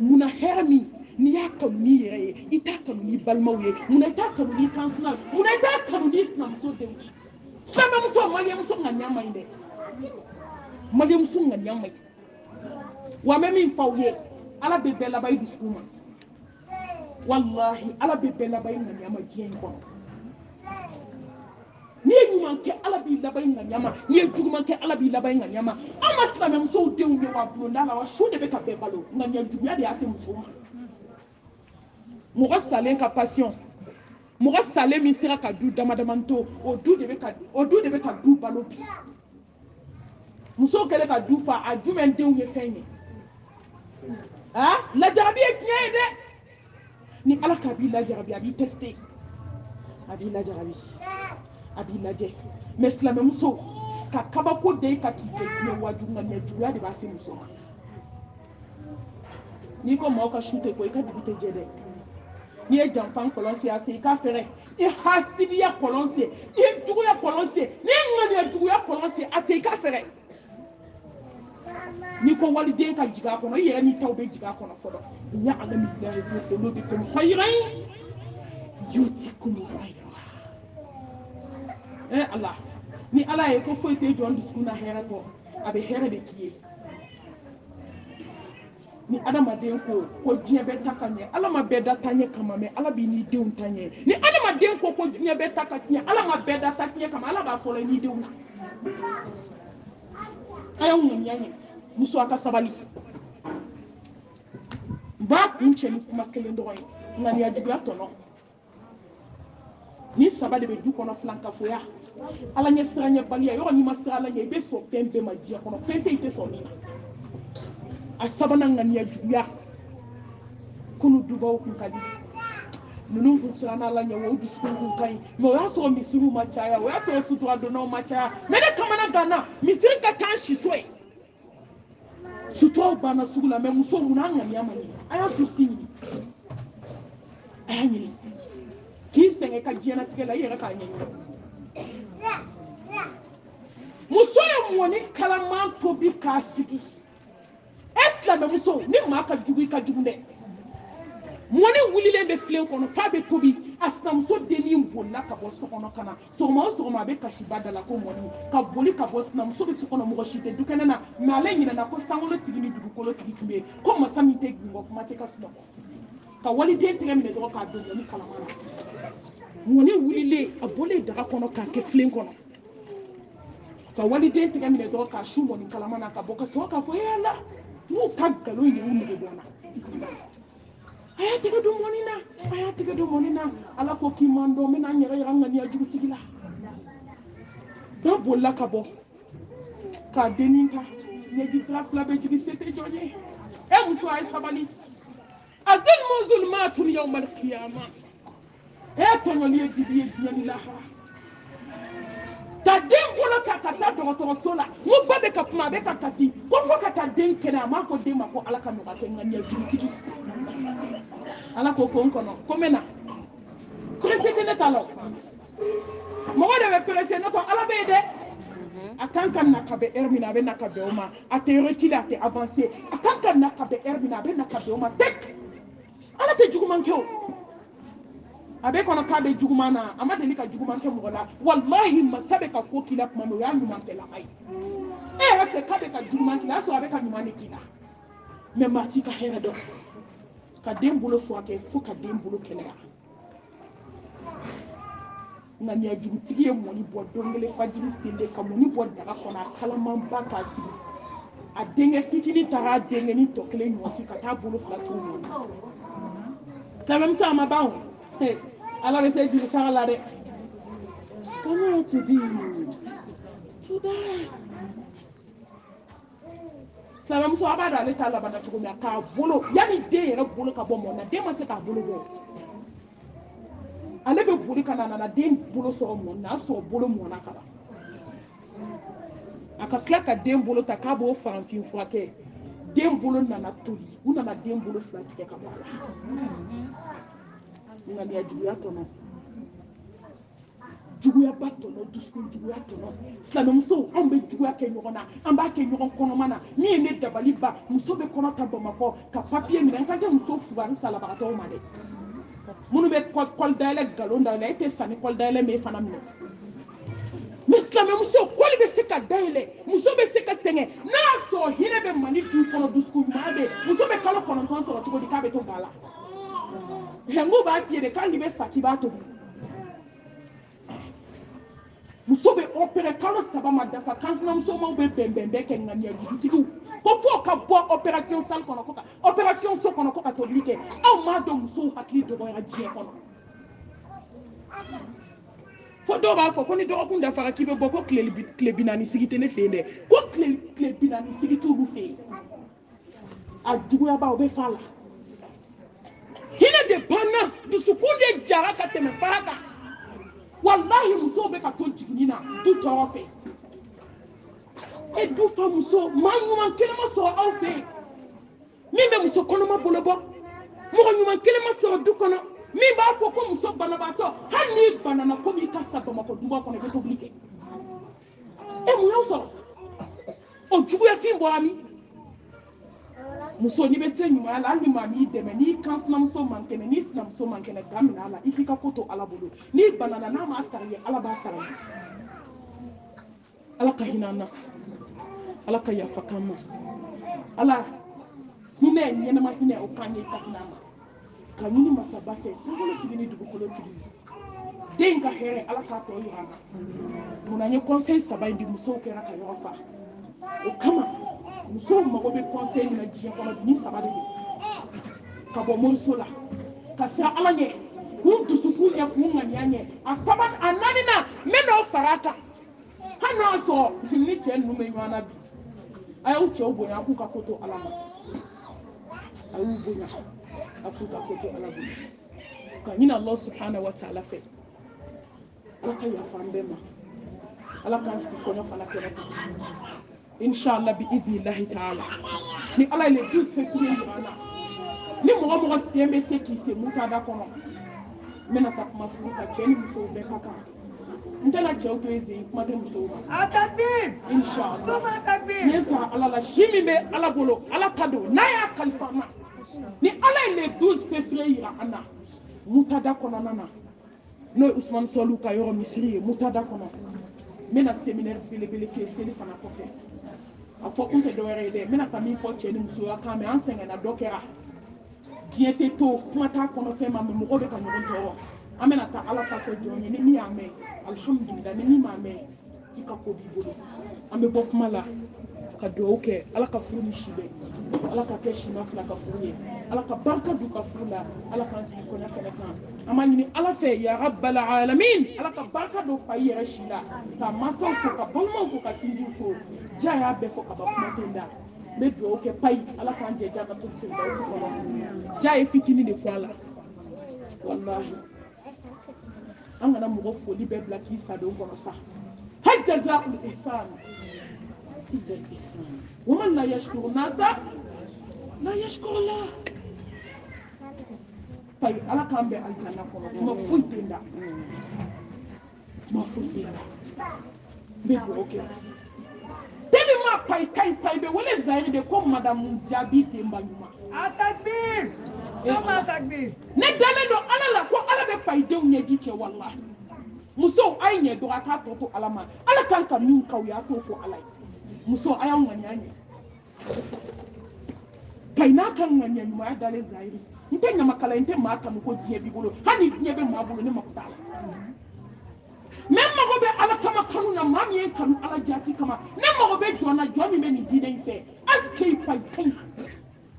munna hɛrɛ min n'i y'a kanu n'i yɛrɛ ye i t'a kanu n'i balimaw ye munna i t'a kanu n'i kansinaw ye munna i t'a kanu n'i sinamuso denw ye silamɛmuso maliyamuso ŋaniya man ɲi dɛ maliyamuso ŋaniya man ɲi wa n bɛ min fɔ aw ye ala bɛ bɛɛ laban i dusukun ma wallahi ala bɛ bɛɛ laban i ŋaniya ma diɲɛ in kɔnɔ n'i ye ɲuman kɛ ala b'i laban i ŋaniya ma n'i ye juguman kɛ ala b'i laban i ŋaniya ma an ma silamɛmusow denw ye wa bulonda la wa su de bɛ ka bɛɛ balo ŋaniya juguya de y'a se musow ma mɔgɔ salen ka passion mɔgɔ salen min sera ka du dama dama to o du de bɛ ka du balo bi musow kɛlen ka du fa a jumɛn denw ye fɛn ye lajarabi ye tiɲɛ ye dɛ ni ala k'a b'i lajarabi a b'i tester a b'i lajarabi a b'i lajɛ mais silamɛmuso ka kabako da i kan k'i kɛ diɲɛ wajugu ŋaniya juguya de b'a se muso ma n'i ko maaw ka su tɛ ko i ka dugu tɛ jɛ dɛ n'i ye janfan kɔlɔn sen a sen i ka fɛrɛ i hasidiya kɔlɔn sen i ye juguya kɔlɔn sen n'i ye ŋaniya juguya kɔlɔn sen a sen i ka fɛrɛ n'i ko waliden ka jigin a kɔnɔ i yɛrɛ n'i taw bɛ jigin a kɔnɔ fɔlɔ ya'lamu billahi fi qulubikum khayran yutikum khayran ala ni ala ye ko foyi tɛ jɔn dusukun na hɛrɛ kɔ a bɛ hɛrɛ de k'i ye ni adamaden ko diɲɛ bɛ ta ka ɲɛ ala ma bɛɛ da ta ɲɛ kama mɛ ala b'i n'i denw ta ɲɛ ni adamaden ko diɲɛ bɛ ta ka tiɲɛ ala ma bɛɛ da ta tiɲɛ kama ala b'a fɔlɔ i n'i denw na a y'aw ŋaniya ɲɛ muso a ka sabali n b'a kun cɛ ni kuma kelen dɔrɔn ye ŋaniya juguya tɔnɔ ni saba de bɛ du kɔnɔ filankafoya ala ɲɛ siranɲɛbaliya yɔrɔ n'i ma siran ala ɲɛ i bɛ sɔn fɛn bɛɛ ma diɲɛ kɔnɔ fɛn tɛ i tɛ sɔn min na a sabanan ŋaniya juguya kunu dubaw kun ka di ninnu kun siranna ala ɲɛ o dusukun kun ka ɲi mɛ o y'a sɔrɔ misiriw ma caya o y'a sɔrɔ sutura donnaw ma caya mɛ ne kamana ganna misiri ka taa si so ye suturaw banna sugu la mɛ muso mun an ŋaniya ma ɲi a y'a sursi ɲini a y'a ɲini k'i sɛgɛn ka diɲɛlatigɛ la i yɛrɛ k'a ɲɛɲini muso ye mɔni kalaman tobi k'a sigi silamɛ muso ni maa ka jugu i ka jugu dɛ mɔni wulilen bɛ filen kɔnɔ f'a bɛ tobi a sinamuso dennin bolila ka bɔ so kɔnɔ ka na sɔgɔma o sɔgɔma a bɛ kasiba da la ko mɔni ka boli ka bɔ sinamuso bɛ so kɔnɔ mɔgɔ si tɛ dukɛnɛ na mɛ ale ɲinɛna ko sankolotigi ni dugukolotigi tun bɛ yen ko masa min tɛ gunbɔ kuma tɛ ka sunɔgɔ ka waliden tɛgɛ minɛ dɔrɔn k'a don mɔni kalama na mɔni wulilen a bɔlen daga kɔnɔ k'a kɛ filen kɔnɔ ka waliden tɛgɛ minɛ dɔrɔn k'a su mɔni kalama na ka bɔ ka sɔrɔ k'a fɔ ala n'u ka nkalon ye u nege bɔ n na a y'a tɛgɛ don mɔni na a y'a tɛgɛ don mɔni na ala ko k'i man dɔn n bɛna n yɛrɛ yira n ŋaniya jugutigi la ba bolila ka bɔ k'a dennin ta ɲɛji sira fila bɛ jigi se tɛ jɔn ye e muso a ye sabali azalimu zulumatun yawmal qiyama e tɔɲɔli ye dibi ye diɲɛ ni lahara ka den bolo ta ka taa dɔgɔtɔrɔso la n ko ba bɛ ka kuma a bɛ ka kasi ko fo ka taa den kɛnɛ a m'a fɔ den ma ko ala ka nɔgɔya kɛ ŋaniya jugutigi ala ko n kɔnɔ ko n bɛ na perese tɛ ne ta la mɔgɔ de bɛ perese ne ko ala bɛ yen dɛ a kan ka na ka bɛn heure min na a bɛ na ka bɛn o ma a tɛ reculer a tɛ avancer a kan ka na ka bɛn heure min na a bɛ na ka bɛn o ma tek ala tɛ juguman kɛ o a bɛ kɔnɔ k'a bɛ juguman na a ma deli ka juguman kɛ mɔgɔ la walahi masa bɛ ka ko k'i la tuma min o y'a ɲuman kɛla ye e yɛrɛ fɛ k'a bɛ ka juguman k'i la a y'a sɔrɔ a bɛ ka ɲuman de k'i la mɛ maa t'i ka hɛrɛ dɔn ka den bolo furakɛ fo ka den bolo kɛnɛya ŋaniya jugutigi ye mɔni bɔ don kelen fajiri selen ka mɔni bɔ daga kɔnɔ a kalamanba k'a sigi a denkɛ fitinin taara a denkɛnin tɔ kelen ɲɔti ka taa bolo fila t'o mɔni silamɛmuso a ma ban o ala bɛ se jiri sara la dɛ kɔɲɔ tudi tuda silamɛmuso a b'a dɔn ale t'a laban na cogo min na k'a bolo yanni den yɛrɛ bolo ka bɔ mɔni na den ma se k'a bolo bɔ ale bɛ boli ka na den bolo sɔrɔ mɔni na a sɔrɔ bolo mɔna ka ban a ka tila ka den bolo ta k'a b'o farafin furakɛ den bolo nana toli u nana den bolo fila tigɛ ka bɔ a la ŋaniya juguya tɔnɔ juguyaba tɔnɔ dusukun juguya tɔnɔ silamɛmusow anw bɛ juguya kɛ ɲɔgɔn na an b'a kɛ ɲɔgɔn kɔnɔma na min ye ne dabali ba muso bɛ kɔnɔ ta bamakɔ ka papiye minɛ n kan tɛ muso fugari salabagatɔw ma dɛ minnu bɛ kɔli dayɛlɛ nkalon dayɛlɛ e tɛ sa ni kɔli dayɛlɛ min fana minɛ mais silamɛmuso kɔli bɛ se ka dayɛlɛ muso bɛ se ka sɛgɛn n'a y'a sɔrɔ hinɛ bɛ mali du kɔnɔ dusukun ɲuman bɛ muso bɛ kalo 9 sɔrɔ cogo di k'a bɛ to ga la n ko b'a f'i ye de k'ali bɛ sa k'i b'a tobi muso bɛ opéré kalo 3 ma dafa kansinamuso maw bɛ bɛnbɛnbɛn kɛ ŋaniya jugutigiw ko fo ka bɔ opération salle kɔnɔ ko ka opération so kɔnɔ ko ka tobili kɛ aw m'a dɔn musow hakili dɔgɔyara diɲɛ kɔnɔ fo dɔw b'a fɔ ko ni dɔgɔkun dafara k'i bɛ bɔ ko tile 40 sigi tɛ ne fɛ yen dɛ ko tile 40 sigi t'olu fɛ yen a juguyaba o bɛ f'a la hinɛ de banna dusukun de jara ka tɛmɛ fara kan walahi musow bɛ ka to jiginni na du tɔɔrɔ fɛ e du fa muso maa ɲuman kelen ma sɔrɔ aw fɛ yen min bɛ muso kɔnɔma bolo bɔ mɔgɔ ɲuman kelen ma sɔrɔ du kɔnɔ min b'a fɔ ko muso banabaatɔ hali n'i banana komi i ka sa bamakɔ duba kɔnɔ i bɛ tobili kɛ e mun y'aw sɔrɔ o juguyafin bɔra min muso n'i bɛ se ɲumanya la hali ni maa m'i dɛmɛ n'i kan sinamuso man kɛnɛ n'i sinamuso man kɛnɛ ga minɛ a la i k'i ka ko to ala bolo n'i banana n'a m'a sara i ye ala b'a sara i ye ala ka hinɛ an na ala ka yafa k'an ma ala hinɛ ɲɛnama hinɛ o k'an ye ka hinɛ an ma ka ɲini masaba fɛ sankolotigi ni dugukolotigi den ka hɛrɛ ala k'a tɔ yira an na munna n ye conseil 3 in di musow kɛra ka ɲɔgɔn fa o kama musow mago bɛ conseil min na diɲɛ kɔnɔ bi ni 3 de don ka bɔ moriso la ka siran ala ɲɛ k'u dusukun ɲɛ k'u ŋaniya ɲɛ a 4nan n bɛ n'o fara a kan hali n'o y'a sɔrɔ ni cɛ ninnu bɛ ɲɔgɔn na bi a y'u cɛw bonya a k'u ka ko to ala ma a y'u bonya a k'u ka ko to ala bolo ka ɲini Allah subhanahu wa ta'ala fɛ ala ka yafa an bɛɛ ma ala k'an sigi kɔɲɔ fana kɛnɛ kan inshallah bi idnillahi ta'ala ni ala ye le 12 février jira an na ni mɔgɔ sen bɛ se k'i se mutada kɔnɔ n bɛna taa kuma furu ka cɛ ni musow bɛɛ ka kan ntana cɛw to yen kuma tɛ musow ma Atakbir. inshallah Soma takbir. ne sara ala la si min bɛ ala bolo ala ta don n'a y'a kalifa an na ni ala ye le 12 février yira an na mutada kɔnɔna na n'o ye usman sɔliw ka yɔrɔ misiri ye mutada kɔnɔ n bɛna séminaire belebele kɛ seli fana kɔfɛ a fɔ kun tɛ dɔwɛrɛ ye dɛ n bɛna taa min fɔ cɛ ni musoya kan mɛ an sɛgɛnna dɔ kɛra diɲɛ tɛ to kuma t'a kɔnɔ fɛn ma mɛ mɔgɔw bɛ ka ɲɔgɔn tɔɔrɔ an bɛna taa ala ta fɔ jɔn ye ni min y'a mɛn alhamdulillah ni min m'a mɛn i ka ko b'i bolo an bɛ bɔ kuma la ka dugawu kɛ ala ka furu ni si bɛ ala ka kɛ sima fila ka furu ye ala ka barika don ka furu la ala k'an sigi kɔɲɔ kɛnɛ kan an b'a ɲini ala fɛ ya rabbal alamin ala ka barika don fa i yɛrɛ si la ka mansaw fo ka balimaw fo ka sinjiw fo ja y'a bɛɛ fɔ ka ban kuma tɛ n da n bɛ dugawu kɛ payi ala k'an jɛ jannatul firdausi kɔnɔ ja ye fitinin de fɔ a la wallahi an kana mɔgɔ foli bɛɛ bila k'i sadon kɔnɔ sa hal jazaa'ul ihsan illa al ihsan wa man la yashkuru nasa la yashkuru Allah payi ala k'an bɛ aljanna kɔnɔ kuma foyi tɛ n da kuma foyi tɛ n da n bɛ dugawu kɛ tellement payi kayi payi bɛ wele zahiri de ko madamu jaabi denba ɲuman Atakbir. Soma takbir. ne dalen don ala la ko ala bɛ payidenw ɲɛji cɛ wallahi musow a ye ɲɛ dɔrɔn a k'a tɔ to ala ma ala kan ka min k'aw ye a t'o fɔ ala ye muso a y'aw ŋaniya ɲɛ payi n'a ka ŋaniya ɲumanya dalen zahiri n tɛ ɲamakala n tɛ maa kanu ko diɲɛ b'i bolo hali ni diɲɛ bɛ maa bolo ne mako t'a la ne mago bɛ ala kama kanu na maa min ye kanu ala jati kama ne mago bɛ jɔn na jɔn min bɛ nin diinɛ in fɛ aske payi kayi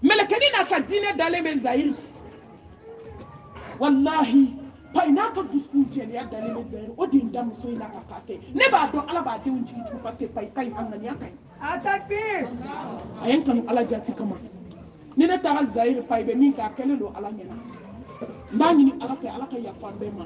mɛlɛkɛni n'a ka diinɛ dalen bɛ zahiri wallahi payi n'a ka dusukun jɛlenya dalen bɛ zahiri o de ye n da muso in na ka k'a kɛ ne b'a dɔn ala b'a denw jigi tugu parce que payi kayi a ŋaniya kaɲi Atakbir. a ye n kanu ala jati kama ni ne taara zahiri payi bɛ min kɛ a kɛlen don ala ɲɛna n b'a ɲini ala fɛ ala ka yafa an bɛɛ ma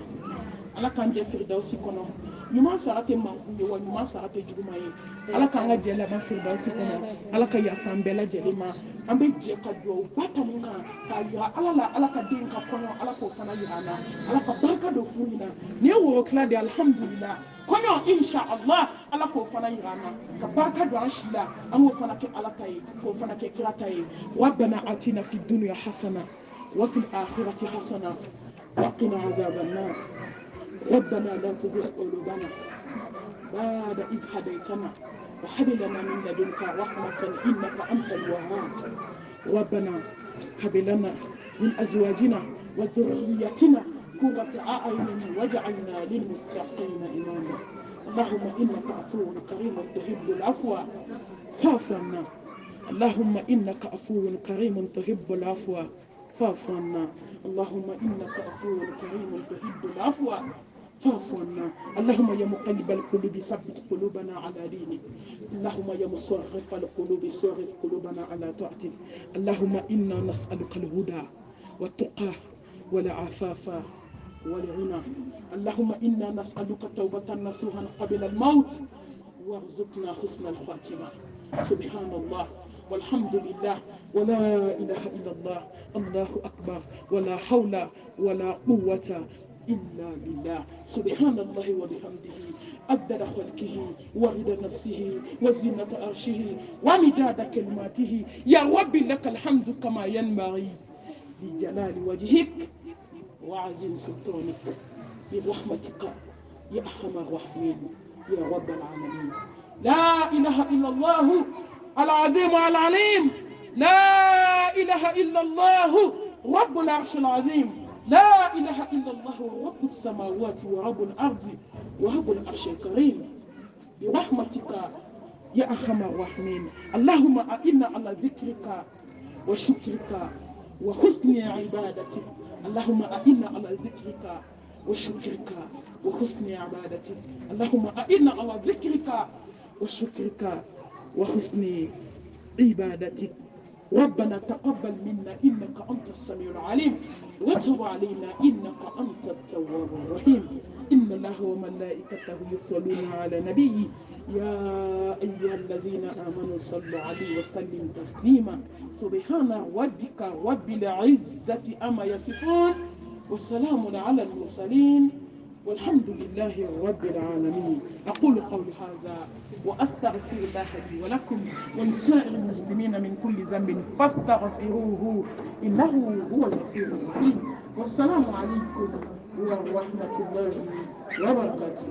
ala k'an jɛ firidausi kɔnɔ ɲuman sara tɛ mankun ye wa ɲuman sara tɛ juguman ye ala k'an ka jɛ laban firidausi kɔnɔ ala ka yafa an bɛɛ lajɛlen ma an bɛ jɛ ka dugawu ba ta mun kan k'a yira ala la ala ka den ka kɔɲɔ ala k'o fana yira an na ala ka barika don furu in na nin ye woro tila de ye alhamdulillah kɔɲɔ inshallah ala k'o fana yira an na ka barika don an si la an k'o fana kɛ ala ta ye k'o fana kɛ kira ta ye rabbana atina fi dunya hasana wa fil akhirati hasana wa qina adhaban nar ربنا لا تزغ قلوبنا بعد إذ هديتنا وهب لنا من لدنك رحمة إنك أنت الوهاب ربنا هب لنا من أزواجنا وذريتنا قرة أعين واجعلنا للمتقين إماما اللهم إنك عفو كريم تحب العفو فاعف عنا اللهم إنك عفو كريم تحب العفو فاعف عنا اللهم إنك عفو كريم تحب العفو فاعف عنا اللهم يا مقلب القلوب ثبت قلوبنا على دينك اللهم يا مصرف القلوب صرف قلوبنا على طاعتك اللهم إنا نسألك الهدى والتقى والعفاف والغنى اللهم إنا نسألك توبة نصوحا قبل الموت وارزقنا حسن الخاتمة سبحان الله والحمد لله ولا إله إلا الله الله أكبر ولا حول ولا قوة إلا بالله سبحان الله وبحمده أبدل خلقه ورد نفسه وزنة عرشه ومداد كلماته يا رب لك الحمد كما ينبغي لجلال وجهك وعظيم سلطانك برحمتك يا أرحم الراحمين يا رب العالمين لا إله إلا الله العظيم العليم لا إله إلا الله رب العرش العظيم لا إله إلا الله رب السماوات ورب الأرض ورب العرش الكريم برحمتك يا أرحم الراحمين اللهم أعنا على ذكرك وشكرك وحسن عبادتك اللهم أعنا على ذكرك وشكرك وحسن عبادتك اللهم أعنا على ذكرك وشكرك وحسن عبادتك ربنا تقبل منا إنك أنت السميع العليم وتب علينا إنك أنت التواب الرحيم إن الله وملائكته يصلون على نبي يا أيها الذين آمنوا صلوا عليه وسلم تسليما سبحان ربك رب العزة أما يصفون والسلام على المرسلين والحمد لله رب العالمين. أقول قولي هذا وأستغفر الله لي ولكم ولسائر المسلمين من كل ذنب فاستغفروه إنه هو الغفور الرحيم. والسلام عليكم ورحمة الله وبركاته.